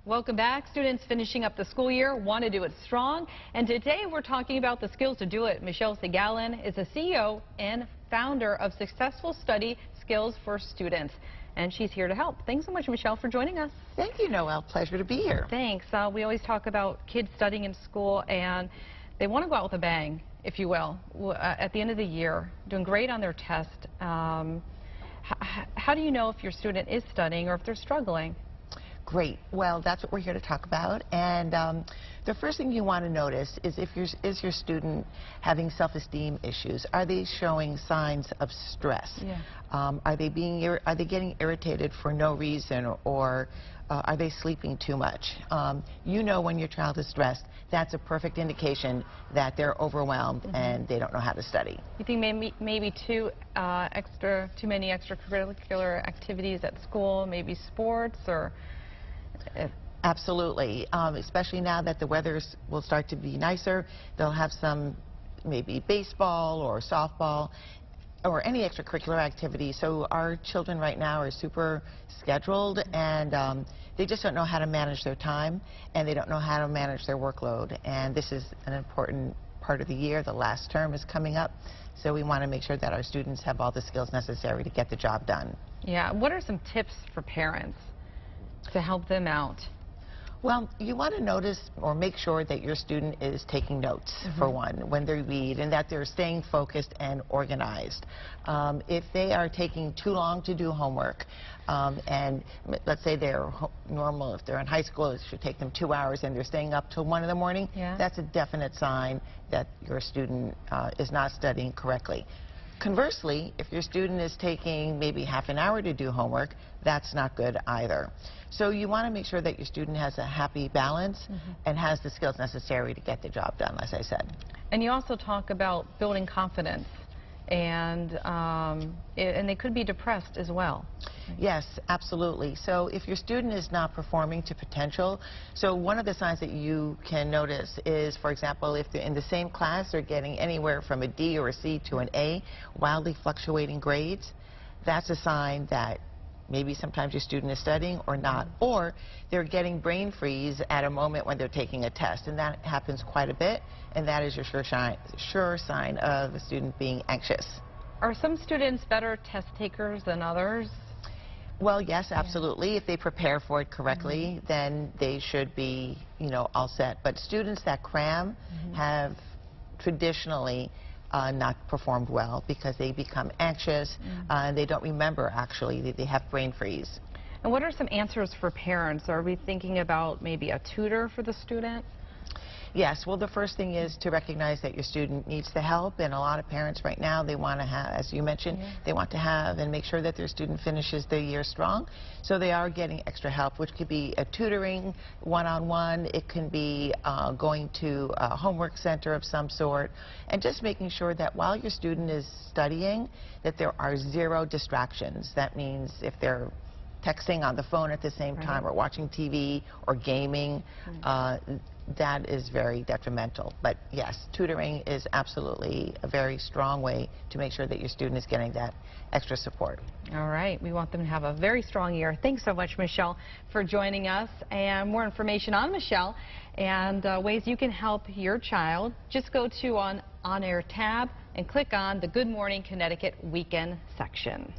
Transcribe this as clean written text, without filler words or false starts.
Welcome back. Students finishing up the school year want to do it strong. And today we're talking about the skills to do it. Michelle Segalin is the CEO and founder of Successful Study Skills for Students. And she's here to help. Thanks so much, Michelle, for joining us. Thank you, Noelle. Pleasure to be here. Thanks. We always talk about kids studying in school, and they want to go out with a bang, if you will, at the end of the year, doing great on their test. How do you know if your student is studying or if they're struggling? Great. Well, that's what we're here to talk about. And the first thing you want to notice is is your student having self-esteem issues? Are they showing signs of stress? Yeah. Are they getting irritated for no reason, or are they sleeping too much? You know when your child is stressed, that's a perfect indication that they're overwhelmed and they don't know how to study. You think maybe too many extracurricular activities at school, maybe sports, or? Absolutely, especially now that the weather will start to be nicer. They'll have some maybe baseball or softball or any extracurricular activity. So our children right now are super scheduled, and they just don't know how to manage their time, and they don't know how to manage their workload. And this is an important part of the year. The last term is coming up, so we want to make sure that our students have all the skills necessary to get the job done. Yeah. What are some tips for parents to help them out? Well, you want to notice or make sure that your student is taking notes, for one, when they read, and that they're staying focused and organized. If they are taking too long to do homework, and let's say they're normal, if they're in high school, it should take them 2 hours, and they're staying up till 1 in the morning, that's a definite sign that your student is not studying correctly. Conversely, if your student is taking maybe half an hour to do homework, that's not good either. So you want to make sure that your student has a happy balance and has the skills necessary to get the job done, as I said. And you also talk about building confidence, and they could be depressed as well. Yes, absolutely. So if your student is not performing to potential, so one of the signs that you can notice is, for example, if they're in the same class, they're getting anywhere from a D or a C to an A, wildly fluctuating grades, that's a sign that maybe sometimes your student is studying or not, or they're getting brain freeze at a moment when they're taking a test, and that happens quite a bit, and that is your sure sign of a student being anxious. Are some students better test takers than others? Well, yes, absolutely. If they prepare for it correctly, then they should be, all set. But students that cram have traditionally not performed well because they become anxious and they don't remember, actually. They have brain freeze. And what are some answers for parents? Are we thinking about maybe a tutor for the student? Yes, well, the first thing is to recognize that your student needs the help, and a lot of parents right now, they want to have, as you mentioned, they want to have and make sure that their student finishes the year strong. So they are getting extra help, which could be a tutoring one-on-one, it can be going to a homework center of some sort, and just making sure that while your student is studying, that there are 0 distractions. That means if they're texting on the phone at the same time or watching TV or gaming, that is very detrimental. But yes, tutoring is absolutely a very strong way to make sure that your student is getting that extra support. All right. We want them to have a very strong year. Thanks so much, Michelle, for joining us. And more information on Michelle and ways you can help your child, just go to On Air tab and click on the Good Morning Connecticut Weekend section.